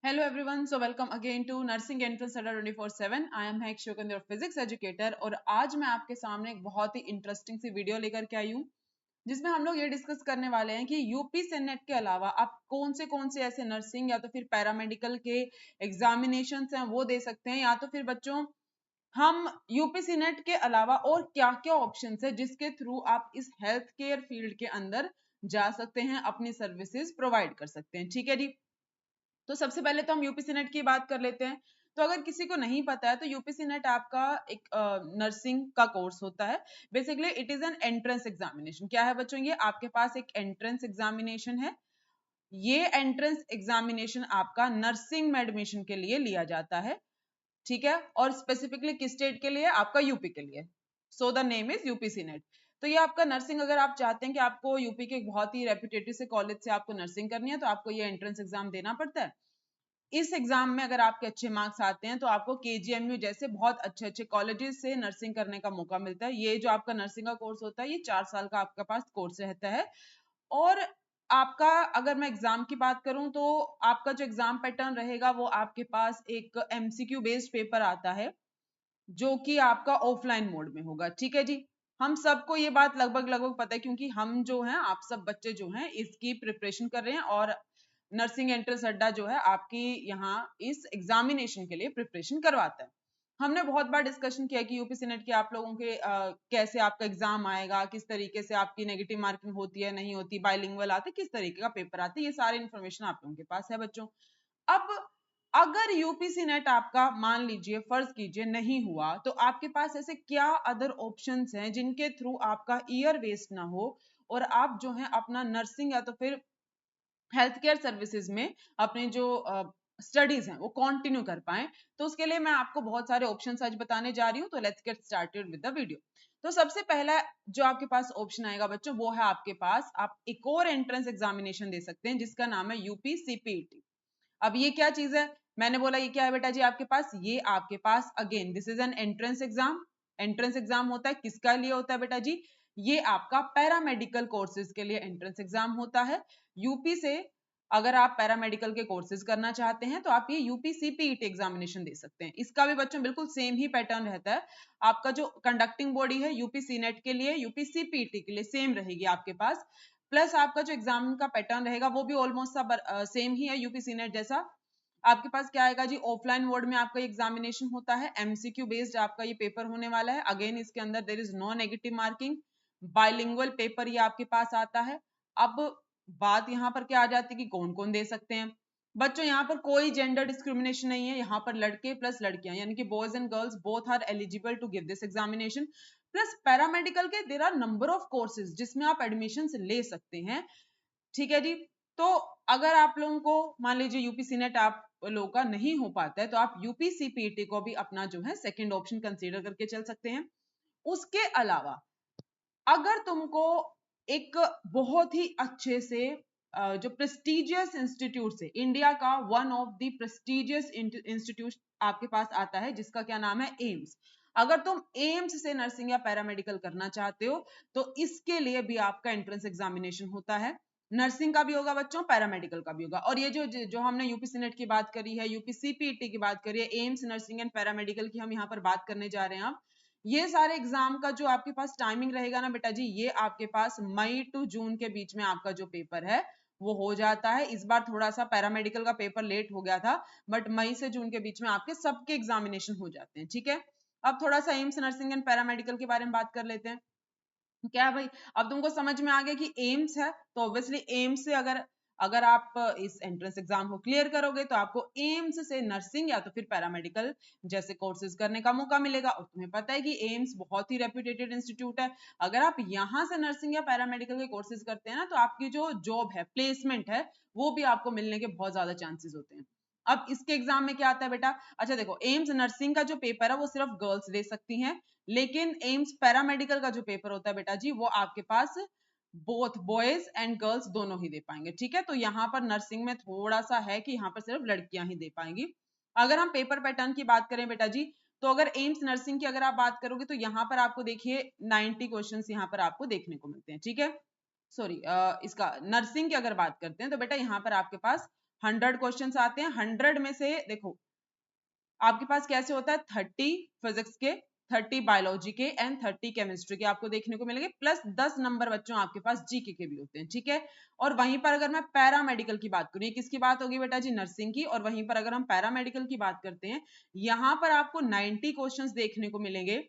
Hello everyone, so welcome again to Nursing Entrance Center 24/7. I am Hek Shokan, your physics educator और आज मैं आपके सामने एक बहुत ही इंटरेस्टिंग सी वीडियो लेकर के आई हूँ जिसमें हम लोग ये डिस्कस करने वाले हैं कि यूपी सेनेट के अलावा आप कौन से ऐसे नर्सिंग या तो फिर पैरामेडिकल के एग्जामिनेशन हैं वो दे सकते हैं, या तो फिर बच्चों हम यूपी सीनेट के अलावा और क्या क्या ऑप्शन है जिसके थ्रू आप इस हेल्थ केयर फील्ड के अंदर जा सकते हैं, अपनी सर्विसेज प्रोवाइड कर सकते हैं। ठीक है जी। तो सबसे पहले तो हम यूपीसी नेट की बात कर लेते हैं। तो अगर किसी को नहीं पता है तो यूपीसी नेट आपका एक नर्सिंग का कोर्स होता है। Basically it is an entrance examination. क्या है बच्चों, ये आपके पास एक एंट्रेंस एग्जामिनेशन है। ये एंट्रेंस एग्जामिनेशन आपका नर्सिंग में एडमिशन के लिए लिया जाता है। ठीक है, और स्पेसिफिकली किस स्टेट के लिए? आपका यूपी के लिए। So the name is UPC net. तो ये आपका नर्सिंग, अगर आप चाहते हैं कि आपको यूपी के एक बहुत ही रेप्यूटेटिव से कॉलेज से आपको नर्सिंग करनी है तो आपको ये एंट्रेंस एग्जाम देना पड़ता है। इस एग्जाम में अगर आपके अच्छे मार्क्स आते हैं तो आपको केजीएमयू जैसे बहुत अच्छे अच्छे कॉलेजेस से नर्सिंग करने का मौका मिलता है। ये जो आपका नर्सिंग का कोर्स होता है ये 4 साल का आपके पास कोर्स रहता है। और आपका, अगर मैं एग्जाम की बात करूं तो आपका जो एग्जाम पैटर्न रहेगा वो आपके पास एक एमसीक्यू बेस्ड पेपर आता है जो कि आपका ऑफलाइन मोड में होगा। ठीक है जी। हम सबको ये बात लगभग लगभग पता है क्योंकि हम जो हैं, आप सब बच्चे जो हैं इसकी प्रिपरेशन कर रहे हैं और नर्सिंग एंट्रेंस अड्डा जो है आपकी यहाँ इस एग्जामिनेशन के लिए प्रिपरेशन करवाता है। हमने बहुत बार डिस्कशन किया कि यूपी सीनेट के आप लोगों के कैसे आपका एग्जाम आएगा, किस तरीके से आपकी नेगेटिव मार्किंग होती है नहीं होती, बाइलिंगुअल आते, किस तरीके का पेपर आते हैं, ये सारी इन्फॉर्मेशन आप लोगों के पास है बच्चों। अब अगर यूपीसी नेट आपका मान लीजिए, फर्ज कीजिए नहीं हुआ, तो आपके पास ऐसे क्या अदर ऑप्शंस हैं जिनके थ्रू आपका ईयर वेस्ट ना हो और आप जो है अपना नर्सिंग या तो फिर हेल्थ केयर सर्विसेज में अपने जो स्टडीज हैं वो कंटिन्यू कर पाए। तो उसके लिए मैं आपको बहुत सारे ऑप्शंस आज बताने जा रही हूँ। तो let's get started with the video. तो सबसे पहला जो आपके पास ऑप्शन आएगा बच्चों वो है आपके पास, आप एक और एंट्रेंस एग्जामिनेशन दे सकते हैं जिसका नाम है यूपी सीपीईटी। अब ये क्या चीज है? मैंने बोला ये क्या है बेटा जी आपके पास? ये आपके पास again this is an entrance exam. Entrance exam होता है, किसका लिए होता है बेटा जी? ये आपका पैरामेडिकल कोर्सेज के लिए एंट्रेंस एग्जाम होता है। यूपी से अगर आप पैरामेडिकल के कोर्सेज करना चाहते हैं तो आप ये यूपी सीपीईटी एग्जामिनेशन दे सकते हैं। इसका भी बच्चों बिल्कुल सेम ही पैटर्न रहता है। आपका जो कंडक्टिंग बॉडी है यूपी सीनेट के लिए, यूपी सीपीईटी के लिए सेम रहेगी आपके पास। प्लस आपका जो एग्जाम का पैटर्न रहेगा वो भी ऑलमोस्ट सेम ही है यूपी सीनेट जैसा। आपके पास क्या आएगा जी? ऑफलाइन मोड में आपका एग्जामिनेशन होता है, एमसीक्यू बेस्ड आपका ये पेपर होने वाला है। अगेन इसके अंदर there is no negative marking, bilingual paper ये आपके पास आता है। अब बात यहाँ पर क्या आ जाती है कि कौन कौन दे सकते हैं? बच्चों यहाँ पर कोई जेंडर डिस्क्रिमिनेशन नहीं है। यहाँ पर लड़के प्लस लड़कियां यानी कि boys and girls both are eligible to give this examination. Plus paramedical के there are number of courses जिसमें आप एडमिशन ले सकते हैं। ठीक है जी। तो अगर आप लोगों को मान लीजिए यूपी सीनेट आप लोगों का नहीं हो पाता है तो आप यूपी सीपीटी को भी अपना जो है सेकंड ऑप्शन कंसीडर करके चल सकते हैं। उसके अलावा अगर तुमको एक बहुत ही अच्छे से जो प्रेस्टिजियस इंस्टीट्यूट से, इंडिया का one of the prestigious institute आपके पास आता है जिसका क्या नाम है? एम्स। अगर तुम एम्स से नर्सिंग या पैरामेडिकल करना चाहते हो तो इसके लिए भी आपका एंट्रेंस एग्जामिनेशन होता है। नर्सिंग का भी होगा बच्चों, पैरामेडिकल का भी होगा। और ये जो हमने यूपी सीनेट की बात करी है, यूपी सीपीटी की बात करी है, एम्स नर्सिंग एंड पैरामेडिकल की हम यहाँ पर बात करने जा रहे हैं। आप ये सारे एग्जाम का जो आपके पास टाइमिंग रहेगा ना बेटा जी, ये आपके पास मई टू जून के बीच में आपका जो पेपर है वो हो जाता है। इस बार थोड़ा सा पैरामेडिकल का पेपर लेट हो गया था, बट मई से जून के बीच में आपके सबके एग्जामिनेशन हो जाते हैं। ठीक है। अब थोड़ा सा एम्स नर्सिंग एंड पैरामेडिकल के बारे में बात कर लेते हैं। क्या है भाई, अब तुमको समझ में आ गया कि एम्स है तो ऑब्वियसली एम्स से अगर अगर आप इस एंट्रेंस एग्जाम को क्लियर करोगे तो आपको एम्स से नर्सिंग या तो फिर पैरामेडिकल जैसे कोर्सेज करने का मौका मिलेगा। और तुम्हें पता है कि एम्स बहुत ही रेप्यूटेटेड इंस्टीट्यूट है। अगर आप यहाँ से नर्सिंग या पैरामेडिकल के कोर्सेज करते हैं ना तो आपकी जो जॉब है, प्लेसमेंट है, वो भी आपको मिलने के बहुत ज्यादा चांसेस होते हैं। अब इसके एग्जाम में क्या आता है बेटा? अच्छा देखो, एम्स नर्सिंग का जो पेपर है वो सिर्फ गर्ल्स दे सकती हैं, लेकिन एम्स पैरामेडिकल का जो पेपर होता है बेटा जी वो आपके पास बोथ बॉयज एंड गर्ल्स दोनों ही दे पाएंगे। ठीक है। तो यहाँ पर नर्सिंग में थोड़ा सा है कि यहाँ पर सिर्फ लड़कियां ही दे पाएंगी। अगर हम पेपर पैटर्न की बात करें बेटा जी, तो अगर एम्स नर्सिंग की अगर आप बात करोगे तो यहाँ पर आपको देखिए 90 क्वेश्चन यहाँ पर आपको देखने को मिलते हैं। ठीक है। सॉरी, इसका नर्सिंग की अगर बात करते हैं तो बेटा यहाँ पर आपके पास 100 क्वेश्चन आते हैं। 100 में से देखो आपके पास कैसे होता है 30 फिजिक्स के, 30 बायोलॉजी के एंड 30 केमिस्ट्री के आपको देखने को मिलेंगे, प्लस 10 नंबर बच्चों आपके पास जीके के भी होते हैं, ठीक है। और वहीं पर अगर मैं पैरामेडिकल की बात करूं, ये किसकी बात होगी बेटा जी, नर्सिंग की। और वहीं पर अगर हम पैरामेडिकल की बात करते हैं, यहां पर आपको 90 क्वेश्चंस देखने को मिलेंगे।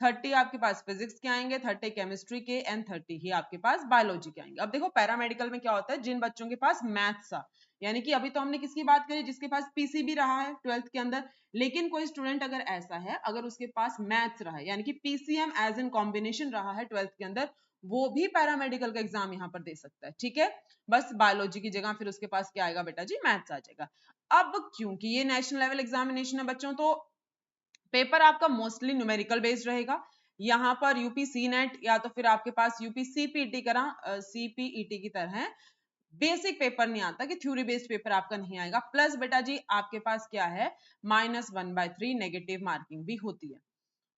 30 आपके पास फिजिक्स के आएंगे, 30 केमिस्ट्री के एंड 30 ही आपके पास बायोलॉजी के आएंगे। अब देखो पैरामेडिकल में क्या होता है, जिन बच्चों के पास मैथ्स आ, यानी कि अभी तो हमने किसकी बात करी, जिसके पास पीसीबी रहा है 12th के अंदर, लेकिन कोई स्टूडेंट अगर ऐसा है अगर उसके पास मैथ्स रहा है यानी कि पीसीएम एज इन कॉम्बिनेशन रहा है 12th के अंदर, वो भी पैरामेडिकल का एग्जाम यहाँ पर दे सकता है, ठीक है। बस बायोलॉजी की जगह फिर उसके पास क्या आएगा बेटा जी, मैथ्स आ जाएगा। अब क्योंकि ये नेशनल लेवल एग्जामिनेशन है बच्चों, तो पेपर आपका मोस्टली न्यूमेरिकल बेस्ड रहेगा। यहाँ पर यूपी सी नेट या तो फिर आपके पास यूपी सीपीईटी करा सीपीईटी की तरह बेसिक पेपर नहीं आता कि थ्योरी बेस्ड पेपर आपका नहीं आएगा। प्लस बेटा जी आपके पास क्या है, -1/3 नेगेटिव मार्किंग भी होती है।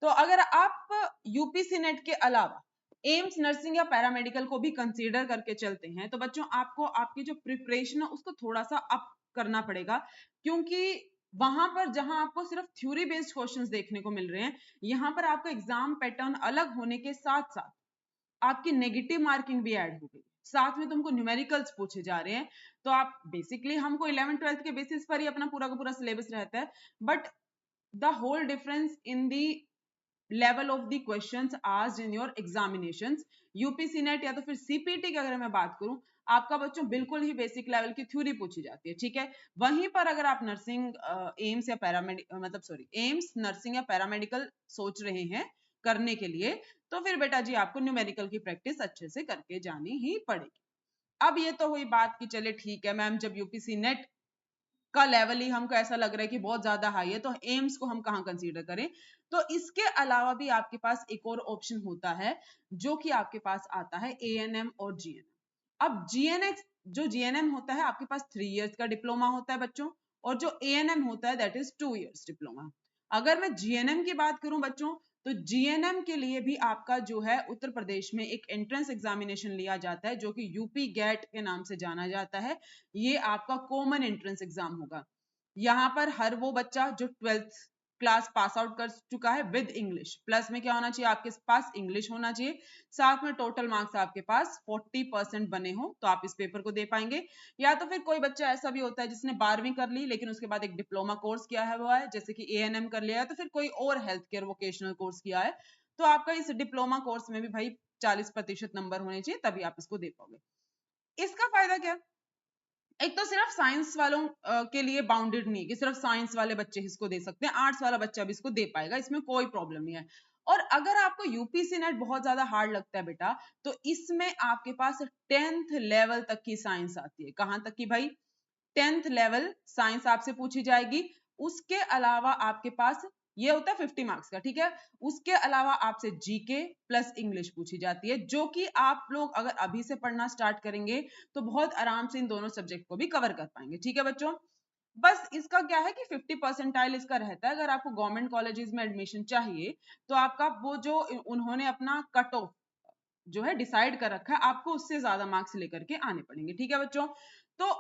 तो अगर आप यूपीसी नेट के अलावा एम्स नर्सिंग या पैरामेडिकल को भी कंसीडर करके चलते हैं, तो बच्चों आपको आपकी जो प्रिपरेशन है उसको थोड़ा सा अप करना पड़ेगा, क्योंकि वहां पर जहां आपको सिर्फ थ्योरी बेस्ड क्वेश्चंस देखने को मिल रहे हैं, यहाँ पर आपका एग्जाम पैटर्न अलग होने के साथ साथ आपकी नेगेटिव मार्किंग भी ऐड हो गई, साथ में तुमको न्यूमेरिकल्स पूछे जा रहे हैं। तो आप बेसिकली हमको 11th-12th के बेसिस पर ही अपना पूरा का पूरा सिलेबस रहता है, but the whole difference in the level of the questions asked in your examinations, यूपीसी नेट या तो फिर सीपीटी की अगर मैं बात करूं, आपका बच्चों बिल्कुल ही बेसिक लेवल की थ्योरी पूछी जाती है, ठीक है। वहीं पर अगर आप नर्सिंग एम्स या पैरामेडिकल मतलब सॉरी एम्स नर्सिंग या पैरामेडिकल सोच रहे हैं करने के लिए, तो फिर बेटा जी आपको न्यूमेरिकल की प्रैक्टिस अच्छे से करके जानी ही पड़ेगी। अब ये तो हुई बात कि चले ठीक है मैम, जब यूपीसी नेट का लेवल ही हमको ऐसा लग रहा है कि बहुत ज्यादा हाई है, तो एम्स को हम कहाँ कंसीडर करें। तो इसके अलावा भी आपके पास एक और ऑप्शन होता है, जो कि आपके पास आता है एएनएम और जीएनएम। अब जीएनएक्स जो जीएनएम होता है आपके पास 3 इयर्स का डिप्लोमा होता है बच्चों, और जो एएनएम होता है दैट इज 2 इयर्स डिप्लोमा। अगर मैं जीएनएम की बात करूं बच्चों, तो जीएनएम के लिए भी आपका जो है उत्तर प्रदेश में एक एंट्रेंस एग्जामिनेशन लिया जाता है, जो कि यूपी गेट के नाम से जाना जाता है। ये आपका कॉमन एंट्रेंस एग्जाम होगा। यहाँ पर हर वो बच्चा जो 12th क्लास पास आउट कर चुका है विद इंग्लिश, प्लस में क्या होना चाहिए, आपके पास इंग्लिश होना चाहिए, साथ में टोटल मार्क्स आपके पास 40% बने हो तो आप इस पेपर को दे पाएंगे। या तो फिर कोई बच्चा ऐसा भी होता है जिसने 12वीं कर ली लेकिन उसके बाद एक डिप्लोमा कोर्स किया है, वो है जैसे कि एएनएम कर लिया है, तो फिर कोई और हेल्थ केयर वोकेशनल कोर्स किया है, तो आपका इस डिप्लोमा कोर्स में भी भाई 40% नंबर होने चाहिए, तभी आप इसको दे पाओगे। इसका फायदा क्या, एक तो सिर्फ साइंस वालों के लिए बाउंडेड नहीं है कि सिर्फ साइंस वाले बच्चे इसको दे सकते हैं, आर्ट्स वाला बच्चा भी इसको दे पाएगा, इसमें कोई प्रॉब्लम नहीं है। और अगर आपको यूपीसी नेट बहुत ज्यादा हार्ड लगता है बेटा, तो इसमें आपके पास 10th लेवल तक की साइंस आती है। कहां तक की भाई, 10th लेवल साइंस आपसे पूछी जाएगी। उसके अलावा आपके पास ये होता है 50 मार्क्स का, ठीक है। उसके अलावा आपसे जीके प्लस इंग्लिश पूछी जाती है, जो कि आप लोग अगर अभी से पढ़ना स्टार्ट करेंगे तो बहुत आराम से इन दोनों सब्जेक्ट को भी कवर कर पाएंगे, ठीक है बच्चों। बस इसका क्या है कि 50 परसेंटाइल इसका रहता है। अगर आपको गवर्नमेंट कॉलेजेस में एडमिशन चाहिए, तो आपका वो जो उन्होंने अपना कट ऑफ जो है डिसाइड कर रखा है, आपको उससे ज्यादा मार्क्स लेकर के आने पड़ेंगे, ठीक है बच्चों। तो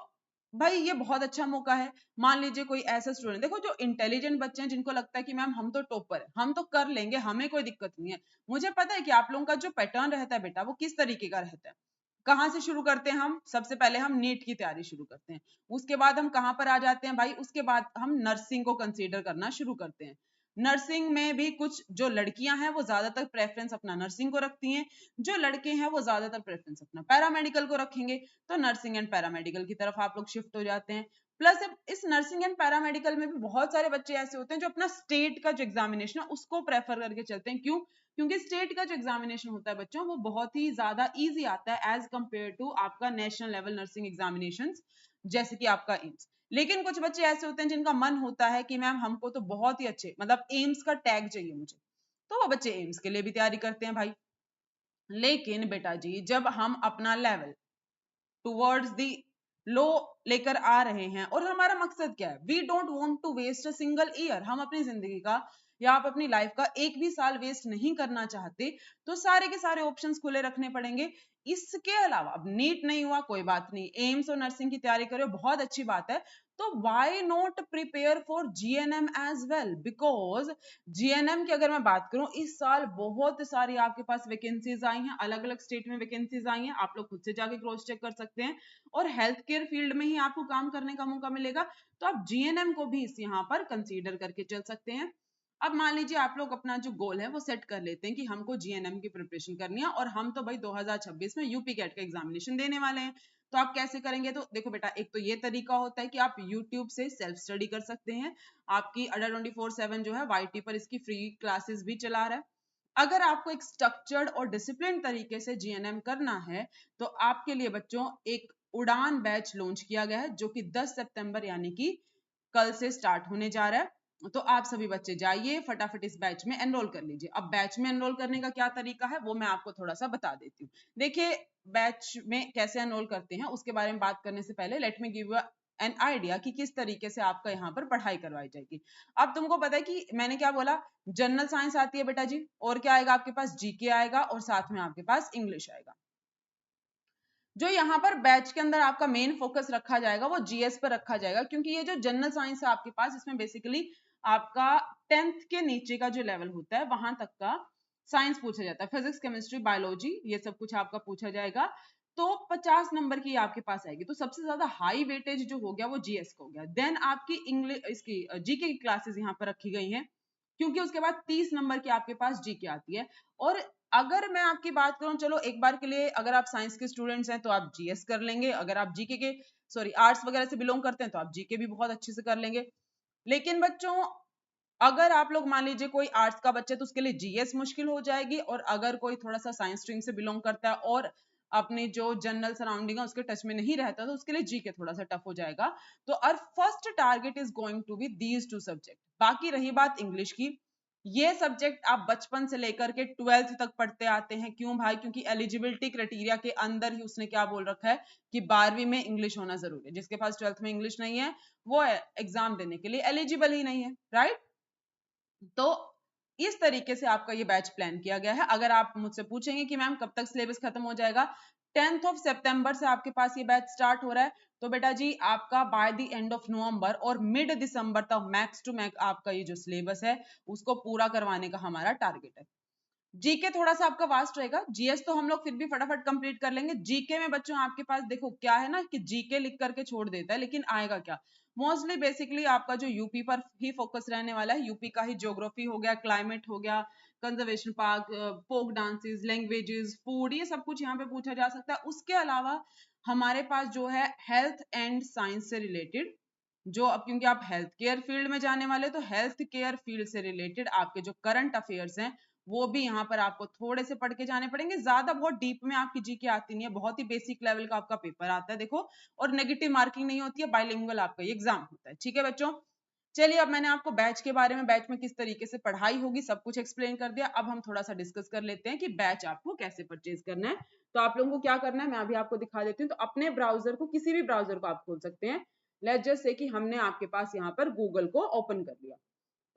भाई ये बहुत अच्छा मौका है। मान लीजिए कोई ऐसा स्टूडेंट, देखो जो इंटेलिजेंट बच्चे हैं जिनको लगता है कि मैम हम तो टॉपर है, हम तो कर लेंगे, हमें कोई दिक्कत नहीं है। मुझे पता है कि आप लोगों का जो पैटर्न रहता है बेटा वो किस तरीके का रहता है। कहाँ से शुरू करते हैं हम, सबसे पहले हम नीट की तैयारी शुरू करते हैं, उसके बाद हम कहाँ पर आ जाते हैं भाई, उसके बाद हम नर्सिंग को कंसीडर करना शुरू करते हैं। नर्सिंग में भी कुछ जो लड़कियां हैं वो ज्यादातर प्रेफरेंस अपना नर्सिंग को रखती हैं, जो लड़के हैं वो ज्यादातर प्रेफरेंस अपना पैरामेडिकल को रखेंगे, तो नर्सिंग एंड पैरामेडिकल की तरफ आप लोग शिफ्ट हो जाते हैं। प्लस इस नर्सिंग एंड पैरामेडिकल में भी बहुत सारे बच्चे ऐसे होते हैं जो अपना स्टेट का जो एग्जामिनेशन है उसको प्रेफर करके चलते हैं। क्यों, क्योंकि स्टेट का जो एग्जामिनेशन होता है बच्चों वो बहुत ही ज्यादा इजी आता है एज कंपेयर टू आपका नेशनल लेवल नर्सिंग एग्जामिनेशन, जैसे कि आपका एम्स। लेकिन कुछ बच्चे ऐसे होते हैं जिनका मन होता है कि मैम हमको तो बहुत ही अच्छे मतलब एम्स का टैग चाहिए मुझे, तो वो बच्चे एम्स के लिए भी तैयारी करते हैं भाई। लेकिन बेटा जी जब हम अपना लेवल टुवर्ड्स दी लो लेकर आ रहे हैं, और हमारा मकसद क्या है, we don't want to waste a single year, हम अपनी जिंदगी का या आप अपनी लाइफ का एक भी साल वेस्ट नहीं करना चाहते तो सारे के सारे ऑप्शंस खुले रखने पड़ेंगे। इसके अलावा अब नीट नहीं हुआ कोई बात नहीं, एम्स और नर्सिंग की तैयारी करो, बहुत अच्छी बात है, तो why not prepare for GNM as well, because GNM की अगर मैं बात करूं इस साल बहुत सारी आपके पास वैकेंसीज आई हैं, अलग अलग स्टेट में वैकेंसीज आई हैं, आप लोग खुद से जाके क्रॉस चेक कर सकते हैं और हेल्थ केयर फील्ड में ही आपको काम करने का मौका मिलेगा, तो आप जीएनएम को भी इस यहाँ पर कंसीडर करके चल सकते हैं। अब मान लीजिए आप लोग अपना जो गोल है वो सेट कर लेते हैं कि हमको जीएनएम की प्रिपरेशन करनी है और हम तो भाई 2026 में यूपी कैट का एग्जामिनेशन देने वाले हैं, तो आप कैसे करेंगे? तो देखो बेटा, एक तो ये तरीका होता है कि आप यूट्यूब से सेल्फ स्टडी कर सकते हैं, आपकी अड्डा 24/7 जो है वाईटी पर इसकी फ्री क्लासेस भी चला रहा है। अगर आपको एक स्ट्रक्चर्ड और डिसिप्लिन तरीके से जीएनएम करना है तो आपके लिए बच्चों एक उड़ान बैच लॉन्च किया गया है जो कि 10 सितंबर यानी कि कल से स्टार्ट होने जा रहा है। तो आप सभी बच्चे जाइए फटाफट इस बैच में एनरोल कर लीजिए। अब बैच में एनरोल करने का क्या तरीका है वो मैं आपको थोड़ा सा बता देती हूँ। देखिए, बैच में कैसे एनरोल करते हैं उसके बारे में बात करने से पहले let me give you an idea कि किस तरीके से आपका यहाँ पर पढ़ाई करवाई जाएगी। अब तुमको पता है कि मैंने क्या बोला, जनरल साइंस आती है बेटा जी, और क्या आएगा आपके पास, जीके आएगा और साथ में आपके पास इंग्लिश आएगा। जो यहाँ पर बैच के अंदर आपका मेन फोकस रखा जाएगा वो जीएस पर रखा जाएगा, क्योंकि ये जो जनरल साइंस है आपके पास इसमें बेसिकली आपका 10th के नीचे का जो लेवल होता है वहां तक का साइंस पूछा जाता है, फिजिक्स केमिस्ट्री बायोलॉजी ये सब कुछ आपका पूछा जाएगा, तो 50 नंबर की आपके पास आएगी। तो सबसे ज्यादा हाई वेटेज जो हो गया वो जीएस का हो गया। देन आपकी इंग्लिश इसकी जीके की क्लासेस यहाँ पर रखी गई हैं, क्योंकि उसके बाद 30 नंबर की आपके पास जीके आती है। और अगर मैं आपकी बात करूं, चलो एक बार के लिए अगर आप साइंस के स्टूडेंट्स हैं तो आप जीएस कर लेंगे, अगर आप जीके के सॉरी आर्ट्स वगैरह से बिलोंग करते हैं तो आप जीके भी बहुत अच्छे से कर लेंगे। लेकिन बच्चों अगर आप लोग मान लीजिए कोई आर्ट्स का बच्चा तो उसके लिए जीएस मुश्किल हो जाएगी, और अगर कोई थोड़ा सा साइंस स्ट्रीम से बिलोंग करता है और अपने जो जनरल सराउंडिंग है उसके टच में नहीं रहता तो उसके लिए जीके थोड़ा सा टफ हो जाएगा। तो our first target is going to be these two subject. बाकी रही बात इंग्लिश की, ये सब्जेक्ट आप बचपन से लेकर के 12th तक पढ़ते आते हैं। क्यों भाई? क्योंकि एलिजिबिलिटी क्राइटेरिया के अंदर ही उसने क्या बोल रखा है कि 12वीं में इंग्लिश होना जरूरी है, जिसके पास 12th में इंग्लिश नहीं है वो एग्जाम देने के लिए एलिजिबल ही नहीं है, राइट? तो इस तरीके से आपका ये बैच प्लान किया गया है। अगर आप मुझसे पूछेंगे कि मैम कब तक सिलेबस खत्म हो जाएगा, 10th ऑफ सितंबर से आपके पास ये बैच स्टार्ट हो रहा है, तो बेटा जी आपका by the end of November और मिड दिसंबर तक मैक्स टू मैक्स आपका ये जो सिलेबस है उसको पूरा करवाने का हमारा टारगेट है। जीके थोड़ा सा आपका वास्ट रहेगा, जीएस तो हम लोग फिर भी फटाफट कंप्लीट कर लेंगे। जीके में बच्चों आपके पास देखो क्या है ना कि जीके लिख करके छोड़ देता है लेकिन आएगा क्या, मोस्टली बेसिकली आपका जो यूपी पर ही फोकस रहने वाला है। यूपी का ही ज्योग्राफी हो गया, क्लाइमेट हो गया, conservation park, folk dances, languages, food, ये सब कुछ यहाँ पे पूछा जा सकता है। उसके अलावा हमारे पास जो है हेल्थ एंड साइंस से रिलेटेड, जो अब क्योंकि आप हेल्थ केयर फील्ड में जाने वाले तो हेल्थ केयर फील्ड से रिलेटेड आपके जो करंट अफेयर्स हैं वो भी यहाँ पर आपको थोड़े से पढ़ के जाने पड़ेंगे। ज्यादा बहुत डीप में आपकी जीके आती नहीं है, बहुत ही बेसिक लेवल का आपका पेपर आता है देखो, और नेगेटिव मार्किंग नहीं होती है, बाइलिंगुअल आपका एग्जाम होता है। ठीक है बच्चों, चलिए अब मैंने आपको बैच के बारे में, बैच में किस तरीके से पढ़ाई होगी सब कुछ एक्सप्लेन कर दिया। अब हम थोड़ा सा डिस्कस कर लेते हैं कि बैच आपको कैसे परचेज करना है। तो आप लोगों को क्या करना है मैं अभी आपको दिखा देती हूँ। तो अपने ब्राउजर को, किसी भी ब्राउजर को आप खोल सकते हैं। लेट्स जस्ट से कि हमने आपके पास यहाँ पर गूगल को ओपन कर लिया,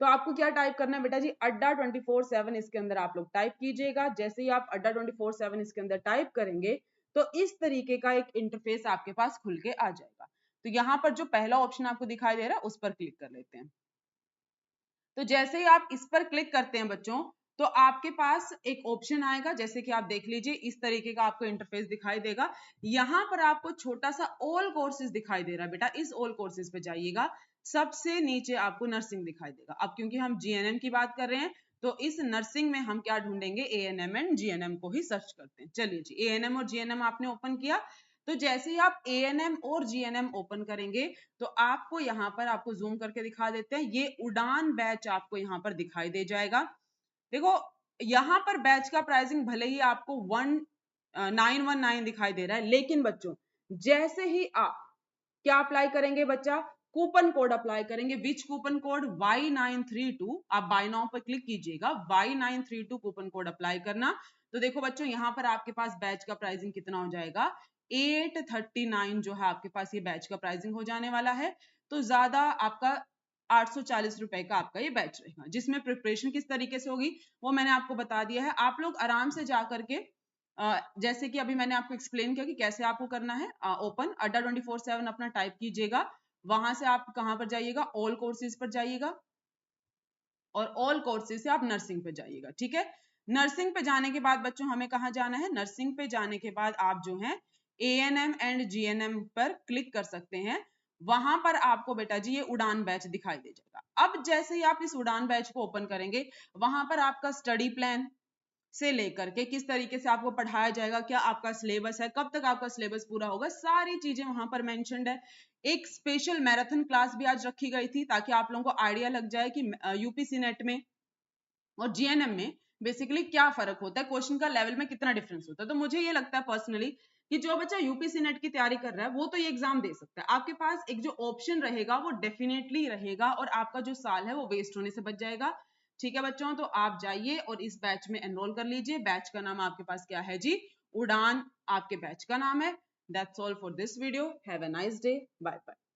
तो आपको क्या टाइप करना है बेटा जी, अड्डा 24/7 इसके अंदर आप लोग टाइप कीजिएगा। जैसे ही आप अड्डा 24/7 इसके अंदर टाइप करेंगे तो इस तरीके का एक इंटरफेस आपके पास खुल के आ जाएगा। तो यहाँ पर जो पहला ऑप्शन आपको दिखाई दे रहा है उस पर क्लिक कर लेते हैं। तो जैसे ही आप इस पर क्लिक करते हैं बच्चों तो आपके पास एक ऑप्शन आएगा, जैसे कि आप देख लीजिए इस तरीके का आपको इंटरफेस दिखाई देगा। यहाँ पर आपको छोटा सा ऑल कोर्सेज दिखाई दे रहा है बेटा, इस ऑल कोर्सेज पे जाइएगा, सबसे नीचे आपको नर्सिंग दिखाई देगा। अब क्योंकि हम जीएनएम की बात कर रहे हैं तो इस नर्सिंग में हम क्या ढूंढेंगे, एएनएम एंड जीएनएम को ही सर्च करते हैं। चलिए जी, एएनएम और जीएनएम आपने ओपन किया, तो जैसे ही आप एएनएम और जीएनएम ओपन करेंगे तो आपको यहाँ पर, आपको जूम करके दिखा देते हैं, ये उड़ान बैच आपको यहाँ पर दिखाई दे जाएगा। देखो यहाँ पर बैच का प्राइसिंग भले ही आपको 1919 दिखाई दे रहा है, लेकिन बच्चों जैसे ही आप क्या अप्लाई करेंगे बच्चा, कूपन कोड अप्लाई करेंगे। विच कूपन कोड, Y932। आप बाय नाउ पर क्लिक कीजिएगा, Y932 कूपन कोड अप्लाई करना। तो देखो बच्चों यहाँ पर आपके पास बैच का प्राइसिंग कितना हो जाएगा, 839 जो है आपके पास ये बैच का प्राइसिंग हो जाने वाला है। तो ज्यादा आपका 840 रुपए का आपका ये बैच रहेगा, जिसमें प्रिपरेशन किस तरीके से होगी वो मैंने आपको बता दिया है। आप लोग आराम से जा करके जैसे कि अभी मैंने आपको एक्सप्लेन किया कि कैसे आपको करना है, ओपन अड्डा 24/7 अपना टाइप कीजिएगा, वहां से आप कहां पर जाइएगा, ऑल कोर्सेज पर जाइएगा और ऑल कोर्सेज से आप नर्सिंग पे जाइएगा। ठीक है, नर्सिंग पे जाने के बाद बच्चों हमें कहाँ जाना है, नर्सिंग पे जाने के बाद आप जो है ANM एंड GNM पर क्लिक कर सकते हैं। वहां पर आपको बेटा जी ये उड़ान बैच दिखाई दे जाएगा। अब जैसे ही आप इस उड़ान बैच को ओपन करेंगे, वहां पर आपका स्टडी प्लान से लेकर के किस तरीके से आपको पढ़ाया जाएगा, क्या आपका सिलेबस है, कब तक आपका सिलेबस पूरा होगा, सारी चीजें वहां पर मेंशन्ड है। एक स्पेशल मैराथन क्लास भी आज रखी गई थी ताकि आप लोगों को आइडिया लग जाए कि UPC नेट में और GNM में बेसिकली क्या फर्क होता है, क्वेश्चन का लेवल में कितना डिफरेंस होता है। तो मुझे ये लगता है पर्सनली कि जो बच्चा UPC नेट की तैयारी कर रहा है वो तो ये एग्जाम दे सकता है। आपके पास एक जो ऑप्शन रहेगा वो डेफिनेटली रहेगा और आपका जो साल है वो वेस्ट होने से बच जाएगा। ठीक है बच्चों, तो आप जाइए और इस बैच में एनरोल कर लीजिए। बैच का नाम आपके पास क्या है जी, उड़ान आपके बैच का नाम है। That's all for this video, have a nice day, bye bye.